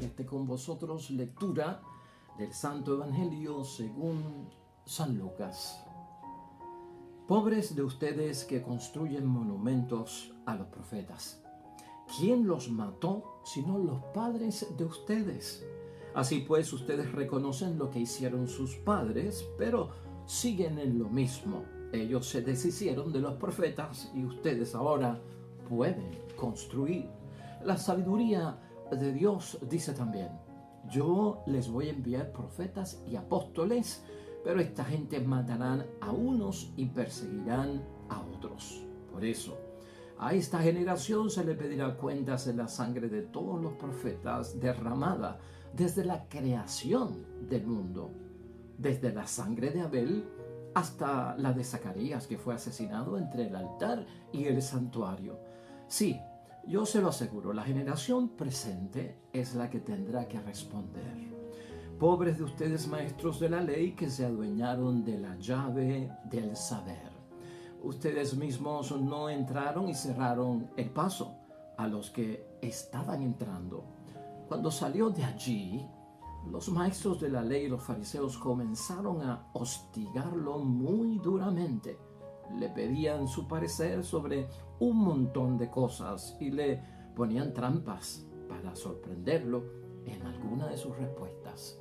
que esté con vosotros. Lectura del Santo Evangelio según San Lucas. Pobres de ustedes que construyen monumentos a los profetas. ¿Quién los mató sino los padres de ustedes? Así pues, ustedes reconocen lo que hicieron sus padres, pero siguen en lo mismo. Ellos se deshicieron de los profetas y ustedes ahora pueden construir. La sabiduría de Dios dice también: yo les voy a enviar profetas y apóstoles, pero esta gente matarán a unos y perseguirán a otros. Por eso, a esta generación se le pedirá cuentas de la sangre de todos los profetas derramada desde la creación del mundo, desde la sangre de Abel hasta la de Zacarías, que fue asesinado entre el altar y el santuario. Sí, yo se lo aseguro, la generación presente es la que tendrá que responder. Pobres de ustedes, maestros de la ley, que se adueñaron de la llave del saber. Ustedes mismos no entraron y cerraron el paso a los que estaban entrando. Cuando salió de allí, los maestros de la ley y los fariseos comenzaron a hostigarlo muy duramente. Le pedían su parecer sobre un montón de cosas y le ponían trampas para sorprenderlo en alguna de sus respuestas.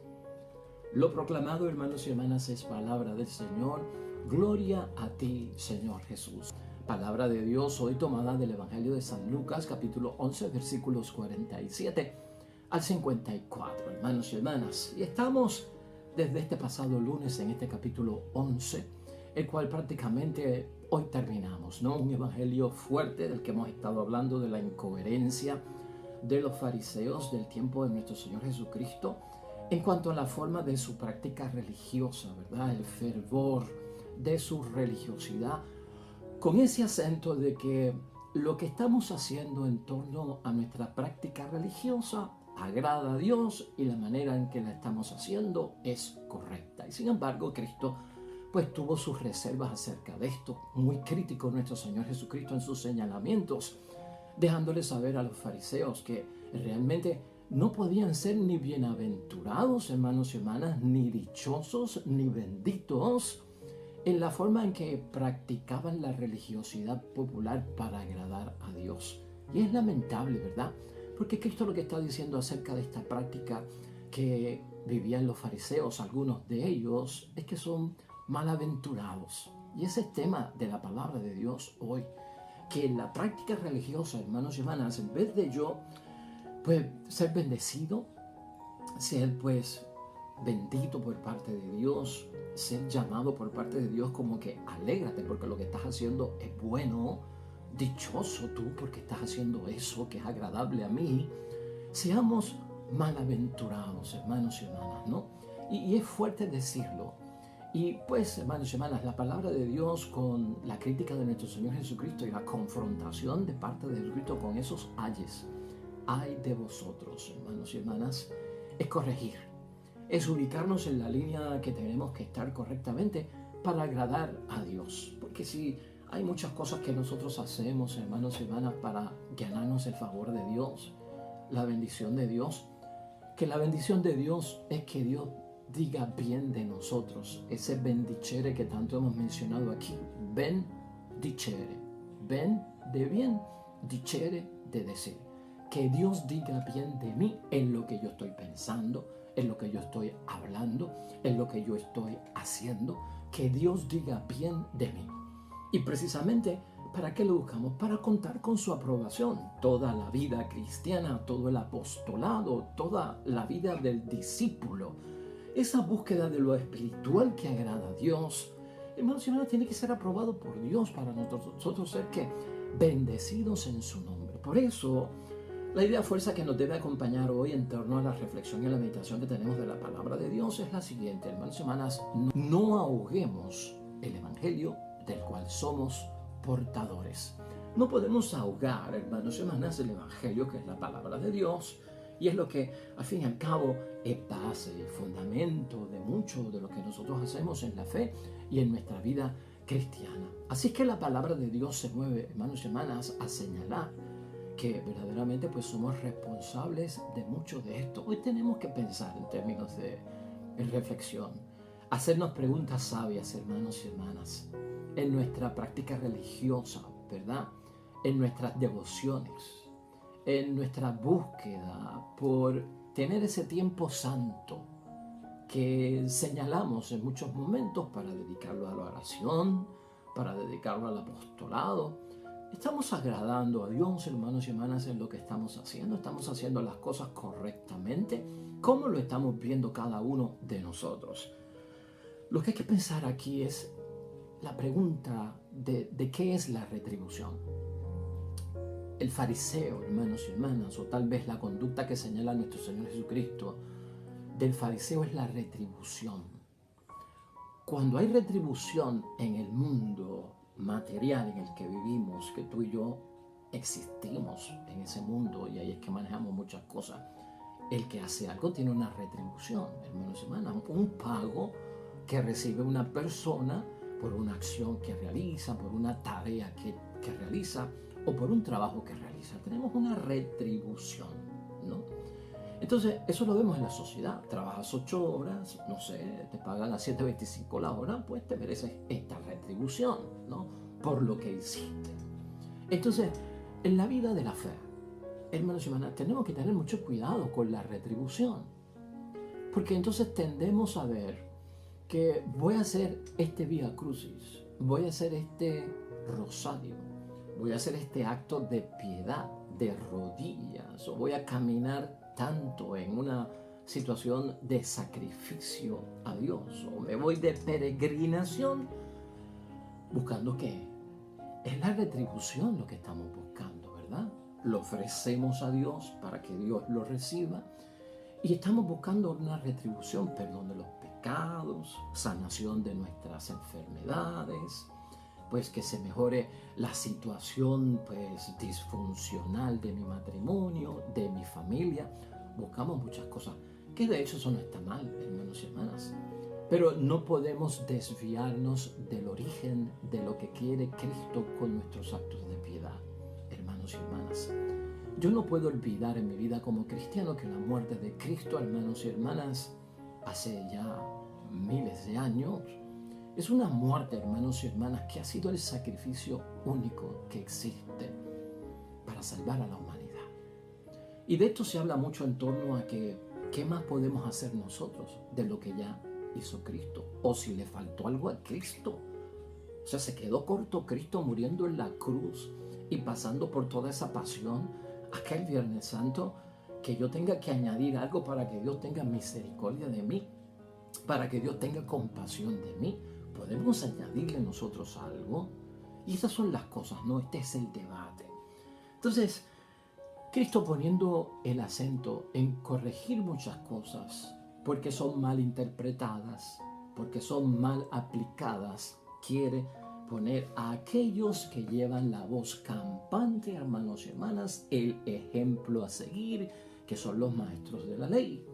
Lo proclamado, hermanos y hermanas, es palabra del Señor. Gloria a ti, Señor Jesús. Palabra de Dios hoy tomada del Evangelio de San Lucas, capítulo 11, versículos 47 al 54, hermanos y hermanas. Y estamos desde este pasado lunes en este capítulo 11, el cual prácticamente hoy terminamos, ¿no? Un evangelio fuerte del que hemos estado hablando, de la incoherencia de los fariseos del tiempo de nuestro Señor Jesucristo en cuanto a la forma de su práctica religiosa, ¿verdad? El fervor de su religiosidad, con ese acento de que lo que estamos haciendo en torno a nuestra práctica religiosa agrada a Dios y la manera en que la estamos haciendo es correcta. Y sin embargo, Cristo pues tuvo sus reservas acerca de esto, muy crítico nuestro Señor Jesucristo en sus señalamientos, dejándole saber a los fariseos que realmente no podían ser ni bienaventurados, hermanos y hermanas, ni dichosos, ni benditos en la forma en que practicaban la religiosidad popular para agradar a Dios. Y es lamentable, ¿verdad? Porque Cristo lo que está diciendo acerca de esta práctica que vivían los fariseos, algunos de ellos, es que son malaventurados. Y ese es tema de la palabra de Dios hoy, que la práctica religiosa, hermanos y hermanas, en vez de yo pues ser bendecido, ser pues bendito por parte de Dios, ser llamado por parte de Dios como que alégrate porque lo que estás haciendo es bueno, dichoso tú porque estás haciendo eso que es agradable a mí, seamos malaventurados, hermanos y hermanas, ¿no? Y es fuerte decirlo. Y pues, hermanos y hermanas, la palabra de Dios con la crítica de nuestro Señor Jesucristo y la confrontación de parte de Jesucristo con esos ayes, ay de vosotros, hermanos y hermanas, es corregir, es ubicarnos en la línea que tenemos que estar correctamente para agradar a Dios. Porque si hay muchas cosas que nosotros hacemos, hermanos y hermanas, para ganarnos el favor de Dios, la bendición de Dios, que la bendición de Dios es que Dios diga bien de nosotros, ese bendicere que tanto hemos mencionado aquí, bendicere, ben de bien, dicere de decir, que Dios diga bien de mí en lo que yo estoy pensando, en lo que yo estoy hablando, en lo que yo estoy haciendo, que Dios diga bien de mí. Y precisamente, ¿para qué lo buscamos? Para contar con su aprobación. Toda la vida cristiana, todo el apostolado, toda la vida del discípulo, esa búsqueda de lo espiritual que agrada a Dios, hermanos y hermanas, tiene que ser aprobado por Dios para nosotros ser que bendecidos en su nombre. Por eso, la idea fuerza que nos debe acompañar hoy en torno a la reflexión y a la meditación que tenemos de la palabra de Dios es la siguiente, hermanos y hermanas: no ahoguemos el evangelio del cual somos portadores. No podemos ahogar, hermanos y hermanas, el evangelio que es la palabra de Dios, y es lo que al fin y al cabo es base y fundamento de mucho de lo que nosotros hacemos en la fe y en nuestra vida cristiana. Así es que la palabra de Dios se mueve, hermanos y hermanas, a señalar que verdaderamente pues somos responsables de mucho de esto. Hoy tenemos que pensar en términos de reflexión, hacernos preguntas sabias, hermanos y hermanas, en nuestra práctica religiosa, ¿verdad? En nuestras devociones, en nuestra búsqueda por tener ese tiempo santo que señalamos en muchos momentos para dedicarlo a la oración, para dedicarlo al apostolado. ¿Estamos agradando a Dios, hermanos y hermanas, en lo que estamos haciendo? ¿Estamos haciendo las cosas correctamente? ¿Cómo lo estamos viendo cada uno de nosotros? Lo que hay que pensar aquí es la pregunta de qué es la retribución. El fariseo, hermanos y hermanas, o tal vez la conducta que señala nuestro Señor Jesucristo del fariseo es la retribución. Cuando hay retribución en el mundo material en el que vivimos, que tú y yo existimos en ese mundo y ahí es que manejamos muchas cosas, el que hace algo tiene una retribución, hermanos y hermanas, un pago que recibe una persona por una acción que realiza, por una tarea que realiza o por un trabajo que realiza. Tenemos una retribución, ¿no? Entonces, eso lo vemos en la sociedad. Trabajas 8 horas, no sé, te pagan a 7.25 la hora, pues te mereces esta retribución, ¿no? Por lo que hiciste. Entonces, en la vida de la fe, hermanos y hermanas, tenemos que tener mucho cuidado con la retribución. Porque entonces tendemos a ver que voy a hacer este Vía Crucis, voy a hacer este rosario, voy a hacer este acto de piedad, de rodillas, o voy a caminar tanto en una situación de sacrificio a Dios, o me voy de peregrinación buscando qué es la retribución lo que estamos buscando, ¿verdad? Lo ofrecemos a Dios para que Dios lo reciba y estamos buscando una retribución, perdón de los pecados, sanación de nuestras enfermedades, pues que se mejore la situación pues disfuncional de mi matrimonio, de mi familia. Buscamos muchas cosas, que de hecho eso no está mal, hermanos y hermanas. Pero no podemos desviarnos del origen de lo que quiere Cristo con nuestros actos de piedad, hermanos y hermanas. Yo no puedo olvidar en mi vida como cristiano que la muerte de Cristo, hermanos y hermanas, hace ya miles de años, es una muerte, hermanos y hermanas, que ha sido el sacrificio único que existe para salvar a la humanidad. Y de esto se habla mucho en torno a que qué más podemos hacer nosotros de lo que ya hizo Cristo, o si le faltó algo a Cristo. O sea, se quedó corto Cristo muriendo en la cruz y pasando por toda esa pasión aquel Viernes Santo, que yo tenga que añadir algo para que Dios tenga misericordia de mí, para que Dios tenga compasión de mí. ¿Podemos añadirle nosotros algo? Y esas son las cosas, ¿no? Este es el debate. Entonces, Cristo poniendo el acento en corregir muchas cosas, porque son mal interpretadas, porque son mal aplicadas, quiere poner a aquellos que llevan la voz campante, hermanos y hermanas, el ejemplo a seguir, que son los maestros de la ley,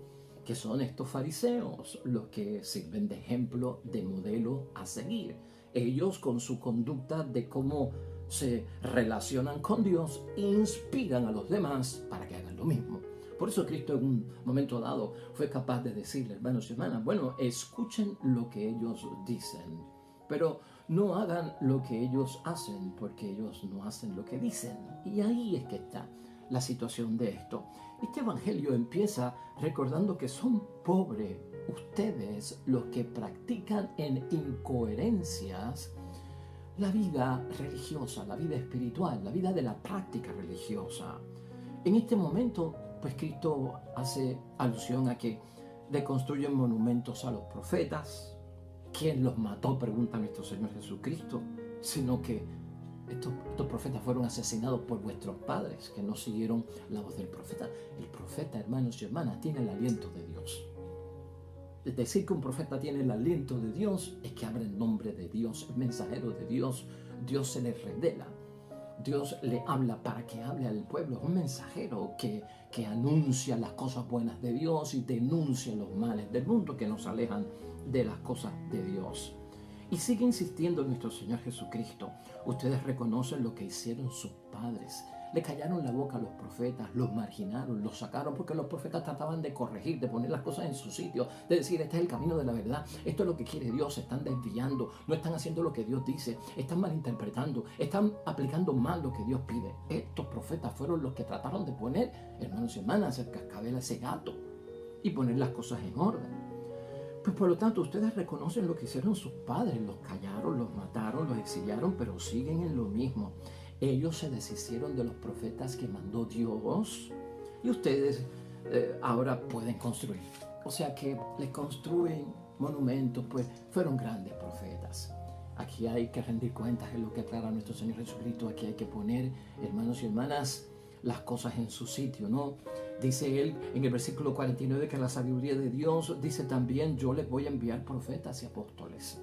que son estos fariseos, los que sirven de ejemplo, de modelo a seguir. Ellos con su conducta de cómo se relacionan con Dios, inspiran a los demás para que hagan lo mismo. Por eso Cristo en un momento dado fue capaz de decirle, hermanos y hermanas, bueno, escuchen lo que ellos dicen, pero no hagan lo que ellos hacen, porque ellos no hacen lo que dicen. Y ahí es que está la situación de esto. Este evangelio empieza recordando que son pobres ustedes los que practican en incoherencias la vida religiosa, la vida espiritual, la vida de la práctica religiosa. En este momento, pues Cristo hace alusión a que le construyen monumentos a los profetas. ¿Quién los mató? Pregunta nuestro Señor Jesucristo, sino que estos profetas fueron asesinados por vuestros padres, que no siguieron la voz del profeta. El profeta, hermanos y hermanas, tiene el aliento de Dios. Es decir, que un profeta tiene el aliento de Dios es que habla en nombre de Dios, es mensajero de Dios. Dios se le revela, Dios le habla para que hable al pueblo. Es un mensajero que anuncia las cosas buenas de Dios y denuncia los males del mundo que nos alejan de las cosas de Dios. Y sigue insistiendo nuestro Señor Jesucristo. Ustedes reconocen lo que hicieron sus padres. Le callaron la boca a los profetas, los marginaron, los sacaron, porque los profetas trataban de corregir, de poner las cosas en su sitio, de decir, este es el camino de la verdad, esto es lo que quiere Dios, se están desviando, no están haciendo lo que Dios dice, están malinterpretando, están aplicando mal lo que Dios pide. Estos profetas fueron los que trataron de poner, hermanos y hermanas, el cascabel a ese gato y poner las cosas en orden. Pues por lo tanto, ustedes reconocen lo que hicieron sus padres, los callaron, los mataron, los exiliaron, pero siguen en lo mismo. Ellos se deshicieron de los profetas que mandó Dios y ustedes ahora pueden construir. O sea que le construyen monumentos, pues fueron grandes profetas. Aquí hay que rendir cuentas, es lo que aclara nuestro Señor Jesucristo. Aquí hay que poner, hermanos y hermanas, las cosas en su sitio, ¿no? Dice él en el versículo 49 que la sabiduría de Dios dice también, yo les voy a enviar profetas y apóstoles.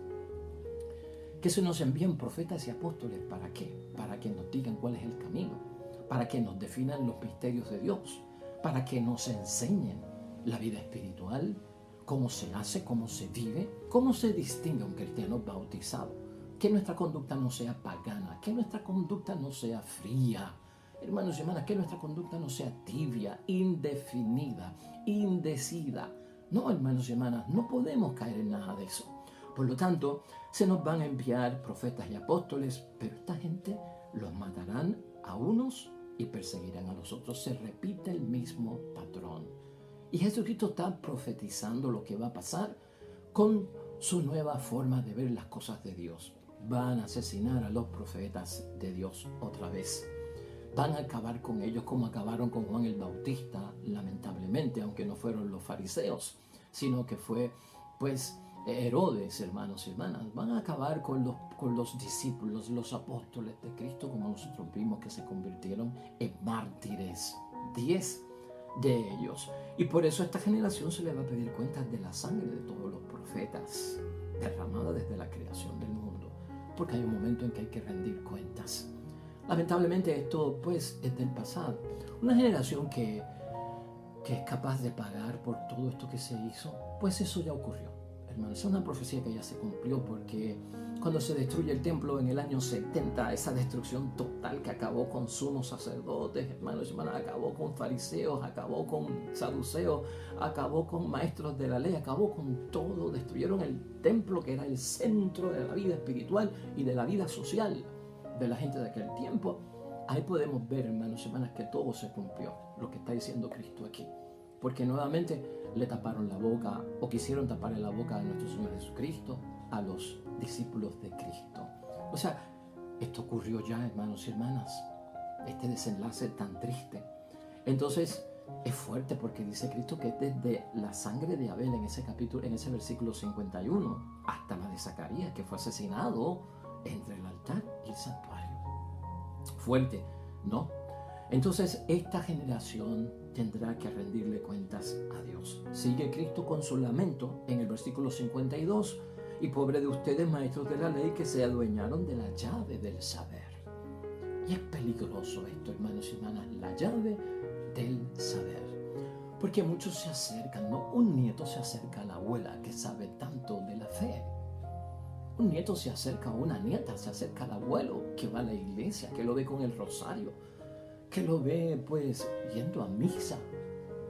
Que se nos envían profetas y apóstoles, ¿para qué? Para que nos digan cuál es el camino, para que nos definan los misterios de Dios, para que nos enseñen la vida espiritual, cómo se hace, cómo se vive, cómo se distingue un cristiano bautizado. Que nuestra conducta no sea pagana, que nuestra conducta no sea fría. Hermanos y hermanas, que nuestra conducta no sea tibia, indefinida, indecida. No, hermanos y hermanas, no podemos caer en nada de eso. Por lo tanto, se nos van a enviar profetas y apóstoles, pero esta gente los matarán a unos y perseguirán a los otros. Se repite el mismo patrón. Y Jesucristo está profetizando lo que va a pasar con su nueva forma de ver las cosas de Dios. Van a asesinar a los profetas de Dios otra vez. Van a acabar con ellos como acabaron con Juan el Bautista, lamentablemente, aunque no fueron los fariseos, sino que fue, pues, Herodes, hermanos y hermanas. Van a acabar con los discípulos, los apóstoles de Cristo, como nosotros vimos que se convirtieron en mártires. 10 de ellos. Y por eso a esta generación se le va a pedir cuentas de la sangre de todos los profetas, derramada desde la creación del mundo, porque hay un momento en que hay que rendir cuentas. Lamentablemente esto pues es del pasado. Una generación que es capaz de pagar por todo esto que se hizo, pues eso ya ocurrió. Hermanos, es una profecía que ya se cumplió, porque cuando se destruye el templo en el año 70, esa destrucción total que acabó con sumos sacerdotes, hermanos y hermanas, acabó con fariseos, acabó con saduceos, acabó con maestros de la ley, acabó con todo, destruyeron el templo que era el centro de la vida espiritual y de la vida social de la gente de aquel tiempo. Ahí podemos ver, hermanos y hermanas, que todo se cumplió, lo que está diciendo Cristo aquí, porque nuevamente le taparon la boca, o quisieron taparle la boca a nuestro Señor Jesucristo, a los discípulos de Cristo. O sea, esto ocurrió ya, hermanos y hermanas, este desenlace tan triste. Entonces es fuerte, porque dice Cristo que desde la sangre de Abel en ese capítulo, en ese versículo 51, hasta la de Zacarías, que fue asesinado entre el altar y el santuario. Fuerte, ¿no? Entonces esta generación tendrá que rendirle cuentas a Dios. Sigue Cristo con su lamento en el versículo 52. Y pobre de ustedes, maestros de la ley, que se adueñaron de la llave del saber. Y es peligroso esto, hermanos y hermanas, la llave del saber. Porque muchos se acercan, ¿no? Un nieto se acerca a la abuela que sabe tanto de la fe. Un nieto se acerca a una nieta, se acerca al abuelo que va a la iglesia, que lo ve con el rosario, que lo ve pues yendo a misa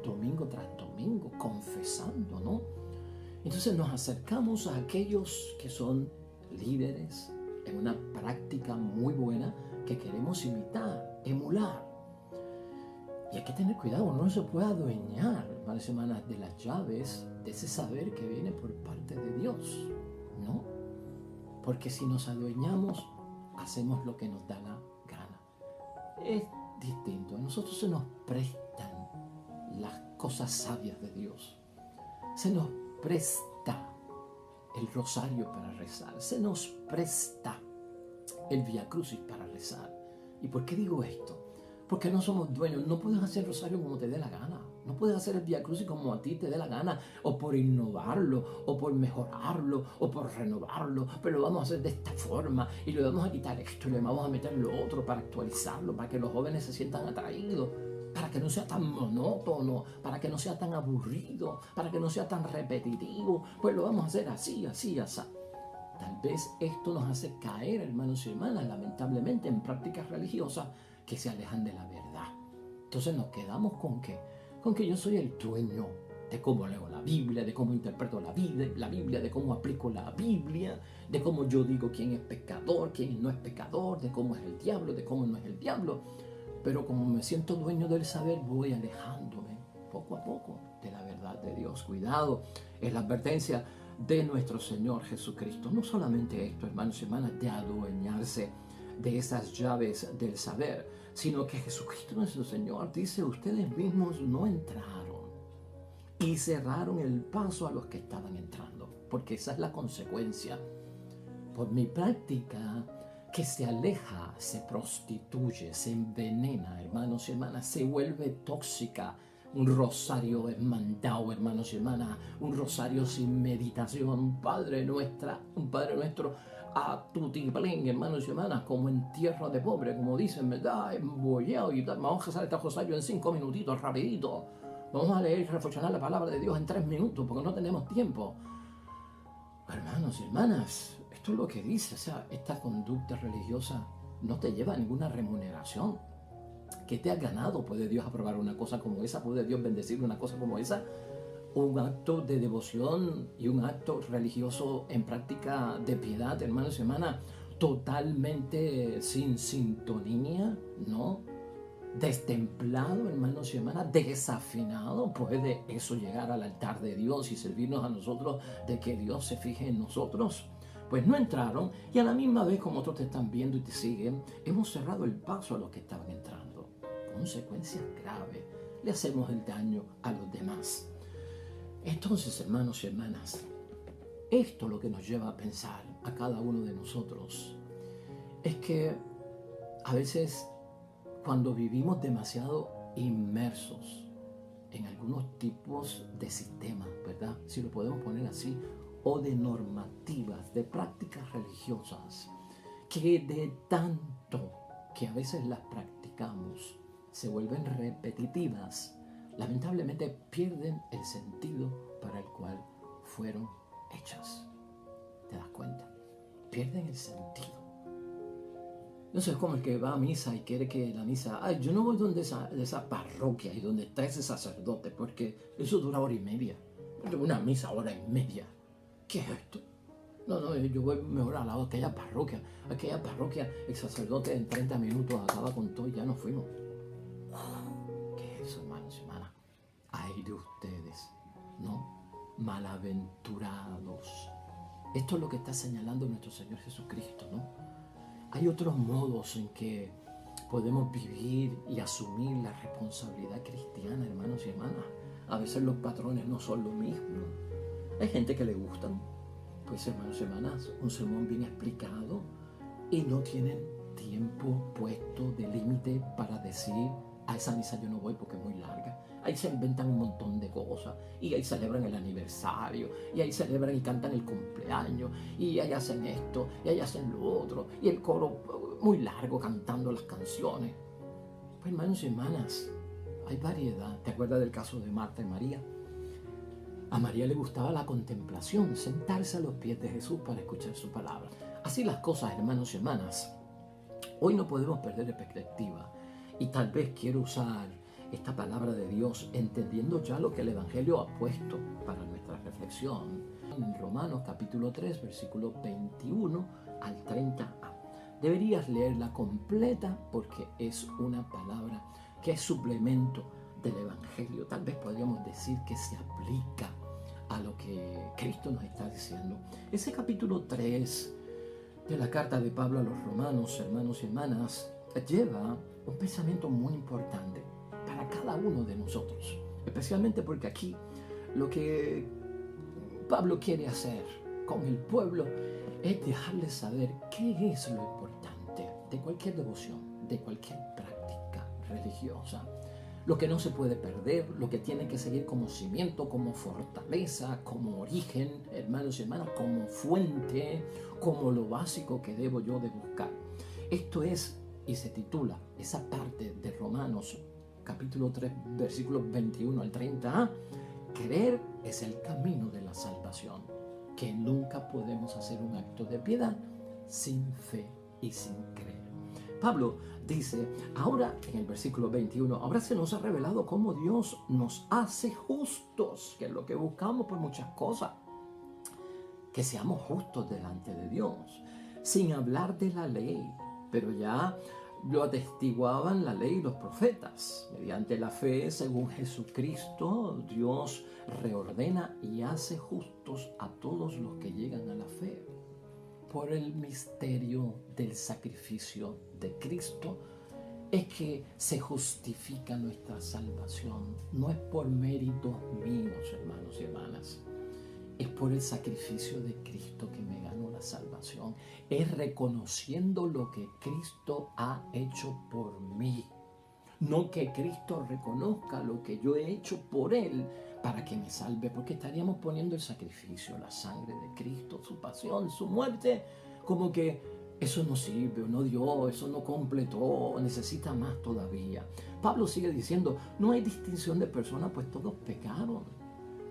domingo tras domingo, confesando, ¿no? Entonces nos acercamos a aquellos que son líderes en una práctica muy buena que queremos imitar, emular. Y hay que tener cuidado, uno no se puede adueñar, hermanos y hermanas, de las llaves de ese saber que viene por parte de Dios, ¿no? Porque si nos adueñamos, hacemos lo que nos da la gana. Es distinto. A nosotros se nos prestan las cosas sabias de Dios. Se nos presta el rosario para rezar. Se nos presta el Vía Crucis para rezar. ¿Y por qué digo esto? Porque no somos dueños. No puedes hacer el rosario como te dé la gana. No puedes hacer el Vía Crucis como a ti te dé la gana, o por innovarlo, o por mejorarlo, o por renovarlo, pero lo vamos a hacer de esta forma, y le vamos a quitar esto, y le vamos a meter lo otro para actualizarlo, para que los jóvenes se sientan atraídos, para que no sea tan monótono, para que no sea tan aburrido, para que no sea tan repetitivo. Pues lo vamos a hacer así, así, así. Tal vez esto nos hace caer, hermanos y hermanas, lamentablemente, en prácticas religiosas que se alejan de la verdad. Entonces nos quedamos con que yo soy el dueño de cómo leo la Biblia, de cómo interpreto la Biblia, de cómo aplico la Biblia, de cómo yo digo quién es pecador, quién no es pecador, de cómo es el diablo, de cómo no es el diablo. Pero como me siento dueño del saber, voy alejándome poco a poco de la verdad de Dios. Cuidado, es la advertencia de nuestro Señor Jesucristo. No solamente esto, hermanos y hermanas, de adueñarse de esas llaves del saber, sino que Jesucristo nuestro Señor dice: ustedes mismos no entraron y cerraron el paso a los que estaban entrando, porque esa es la consecuencia. Por mi práctica que se aleja, se prostituye, se envenena, hermanos y hermanas, se vuelve tóxica. Un rosario mandado, hermanos y hermanas, un rosario sin meditación, un Padre Nuestro a tutiplén, hermanos y hermanas, como entierro de pobre, como dicen, ¿verdad? Embollado, y vamos a hacer este rosario en 5 minutitos, rapidito. Vamos a leer y reflexionar la palabra de Dios en 3 minutos, porque no tenemos tiempo. Hermanos y hermanas, esto es lo que dice, o sea, esta conducta religiosa no te lleva a ninguna remuneración. ¿Qué te has ganado? ¿Puede Dios aprobar una cosa como esa? ¿Puede Dios bendecir una cosa como esa? Un acto de devoción y un acto religioso en práctica de piedad, hermanos y hermanas, totalmente sin sintonía, ¿no? Destemplado, hermanos y hermanas, desafinado. ¿Puede eso llegar al altar de Dios y servirnos a nosotros de que Dios se fije en nosotros? Pues no entraron, y a la misma vez, como otros te están viendo y te siguen, hemos cerrado el paso a los que estaban entrando. Consecuencias graves. Le hacemos el daño a los demás. Entonces, hermanos y hermanas, esto lo que nos lleva a pensar a cada uno de nosotros es que a veces, cuando vivimos demasiado inmersos en algunos tipos de sistemas, ¿verdad? Si lo podemos poner así, o de normativas, de prácticas religiosas, que de tanto que a veces las practicamos se vuelven repetitivas, lamentablemente pierden el sentido para el cual fueron hechas. ¿Te das cuenta? Pierden el sentido. No sé, es como el que va a misa y quiere que la misa... Ay, yo no voy donde esa parroquia y donde está ese sacerdote, porque eso dura 1 hora y media. Una misa 1 hora y media. ¿Qué es esto? No, yo voy mejor a aquella parroquia. Aquella parroquia, el sacerdote en 30 minutos acaba con todo y ya nos fuimos. ¿Qué es eso, hermanos y hermanas? Ay de ustedes, ¿no? Malaventurados. Esto es lo que está señalando nuestro Señor Jesucristo, ¿no? Hay otros modos en que podemos vivir y asumir la responsabilidad cristiana, hermanos y hermanas. A veces los patrones no son lo mismo. Hay gente que le gustan, pues, hermanos y hermanas, un sermón bien explicado y no tienen tiempo puesto de límite para decir: a esa misa yo no voy porque es muy larga. Ahí se inventan un montón de cosas, y ahí celebran el aniversario, y ahí celebran y cantan el cumpleaños, y ahí hacen esto, y ahí hacen lo otro, y el coro muy largo cantando las canciones. Pues, hermanos y hermanas, hay variedad. ¿Te acuerdas del caso de Marta y María? A María le gustaba la contemplación, sentarse a los pies de Jesús para escuchar su palabra. Así las cosas, hermanos y hermanas. Hoy no podemos perder de perspectiva, y tal vez quiero usar esta palabra de Dios entendiendo ya lo que el Evangelio ha puesto para nuestra reflexión. En Romanos capítulo 3, versículo 21 al 30a. Deberías leerla completa porque es una palabra que es suplemento del Evangelio. Tal vez podríamos decir que se aplica a lo que Cristo nos está diciendo. Ese capítulo 3 de la carta de Pablo a los romanos, hermanos y hermanas, lleva un pensamiento muy importante para cada uno de nosotros, especialmente porque aquí lo que Pablo quiere hacer con el pueblo es dejarles saber qué es lo importante de cualquier devoción, de cualquier práctica religiosa. Lo que no se puede perder, lo que tiene que seguir como cimiento, como fortaleza, como origen, hermanos y hermanas, como fuente, como lo básico que debo yo de buscar. Esto es, y se titula esa parte de Romanos capítulo 3, versículos 21 al 30a, creer es el camino de la salvación, que nunca podemos hacer un acto de piedad sin fe y sin creer. Pablo dice, ahora en el versículo 21, ahora se nos ha revelado cómo Dios nos hace justos, que es lo que buscamos por muchas cosas, que seamos justos delante de Dios, sin hablar de la ley, pero ya lo atestiguaban la ley y los profetas. Mediante la fe, según Jesucristo, Dios reordena y hace justos a todos los que llegan a la fe. Por el misterio del sacrificio de Cristo es que se justifica nuestra salvación. No es por méritos míos, hermanos y hermanas. Es por el sacrificio de Cristo que me ganó la salvación. Es reconociendo lo que Cristo ha hecho por mí. No que Cristo reconozca lo que yo he hecho por Él para que me salve, porque estaríamos poniendo el sacrificio, la sangre de Cristo, su pasión, su muerte, como que eso no sirve, o no dio, eso no completó, necesita más todavía. Pablo sigue diciendo, no hay distinción de personas, pues todos pecaron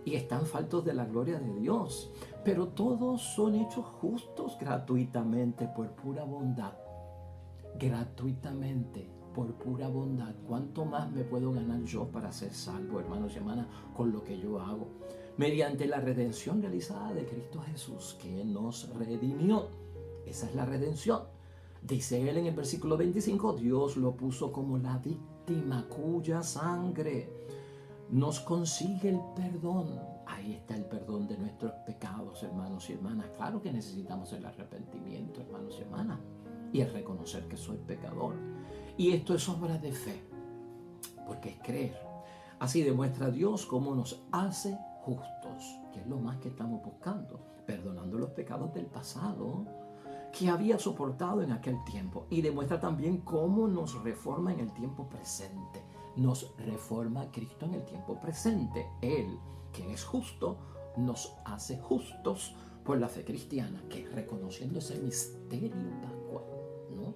y están faltos de la gloria de Dios, pero todos son hechos justos gratuitamente por pura bondad. Gratuitamente, por pura bondad. ¿Cuánto más me puedo ganar yo para ser salvo, hermanos y hermanas, con lo que yo hago? Mediante la redención realizada de Cristo Jesús, que nos redimió. Esa es la redención. Dice él en el versículo 25, Dios lo puso como la víctima cuya sangre nos consigue el perdón. Ahí está el perdón de nuestros pecados, hermanos y hermanas. Claro que necesitamos el arrepentimiento, hermanos y hermanas, y el reconocer que soy pecador. Y esto es obra de fe, porque es creer. Así demuestra Dios cómo nos hace justos, que es lo más que estamos buscando, perdonando los pecados del pasado que había soportado en aquel tiempo, y demuestra también cómo nos reforma en el tiempo presente. Nos reforma Cristo en el tiempo presente. Él, que es justo, nos hace justos por la fe cristiana, que es reconociendo ese misterio pascual, ¿no?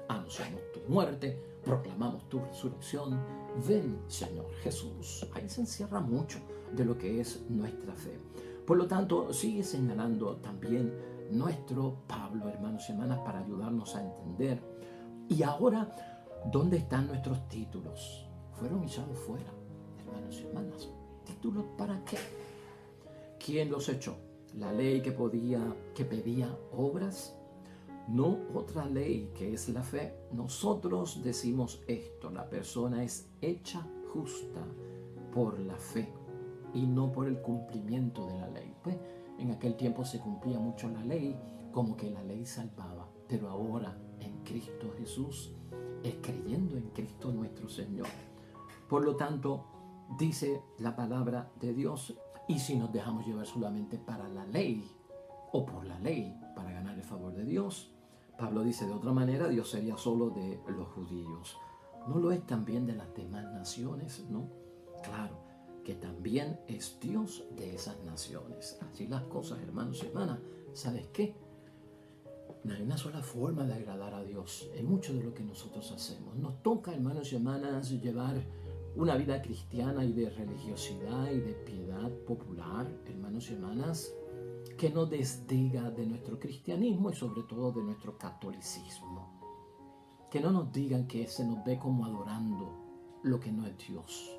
Anunciamos tu muerte, proclamamos tu resurrección. Ven, Señor Jesús. Ahí se encierra mucho de lo que es nuestra fe. Por lo tanto, sigue señalando también nuestro Pablo, hermanos y hermanas, para ayudarnos a entender. Y ahora, ¿dónde están nuestros títulos? Fueron echados fuera, hermanos y hermanas. ¿Títulos para qué? ¿Quién los echó? ¿La ley que pedía obras? No, otra ley que es la fe. Nosotros decimos esto: la persona es hecha justa por la fe y no por el cumplimiento de la ley. Pues en aquel tiempo se cumplía mucho la ley, como que la ley salvaba, pero ahora en Cristo Jesús es creyendo en Cristo nuestro Señor. Por lo tanto, dice la palabra de Dios, y si nos dejamos llevar solamente para la ley o por la ley para ganar el favor de Dios, Pablo dice de otra manera, Dios sería solo de los judíos. ¿No lo es también de las demás naciones? ¿No? Claro que también es Dios de esas naciones. Así las cosas, hermanos y hermanas. ¿Sabes qué? No hay una sola forma de agradar a Dios en mucho de lo que nosotros hacemos. Nos toca, hermanos y hermanas, llevar una vida cristiana y de religiosidad y de piedad popular, hermanos y hermanas, que no desdiga de nuestro cristianismo y sobre todo de nuestro catolicismo. Que no nos digan que se nos ve como adorando lo que no es Dios.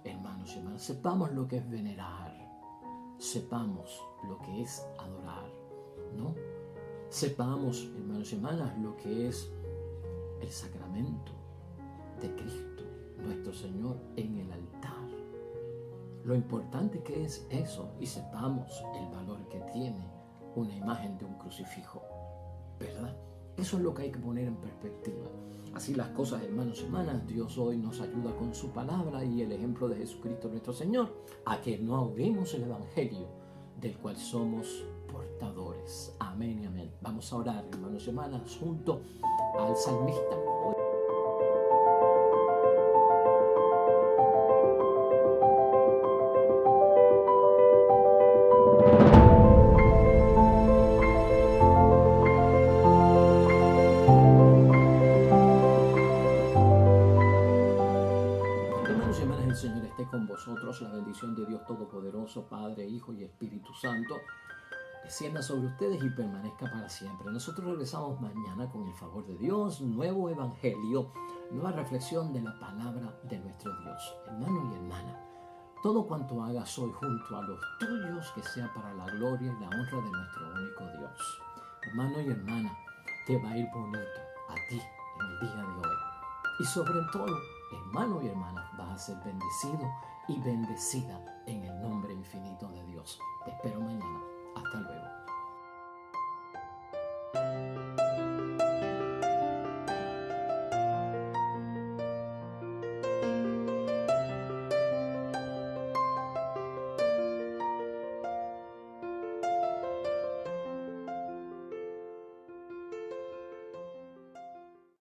Hermanos y hermanas, sepamos lo que es venerar, sepamos lo que es adorar, ¿no? Sepamos, hermanos y hermanas, lo que es el sacramento de Cristo, nuestro Señor, en el altar. Lo importante que es eso, y sepamos el valor que tiene una imagen de un crucifijo, ¿verdad? Eso es lo que hay que poner en perspectiva. Así las cosas, hermanos y hermanas, Dios hoy nos ayuda con su palabra y el ejemplo de Jesucristo nuestro Señor, a que no ahoguemos el Evangelio del cual somos portadores. Amén y amén. Vamos a orar, hermanos y hermanas, junto al salmista. Hermanos y hermanas, el Señor esté con vosotros. La bendición de Dios Todopoderoso, Padre, Hijo y Espíritu Santo, descienda sobre ustedes y permanezca para siempre. Nosotros regresamos mañana con el favor de Dios, nuevo evangelio, nueva reflexión de la palabra de nuestro Dios. Hermano y hermana, todo cuanto hagas hoy junto a los tuyos, que sea para la gloria y la honra de nuestro único Dios. Hermano y hermana, te va a ir bonito a ti en el día de hoy. Y sobre todo, hermano y hermana, vas a ser bendecido y bendecida en el nombre infinito de Dios. Te espero mañana. Hasta luego.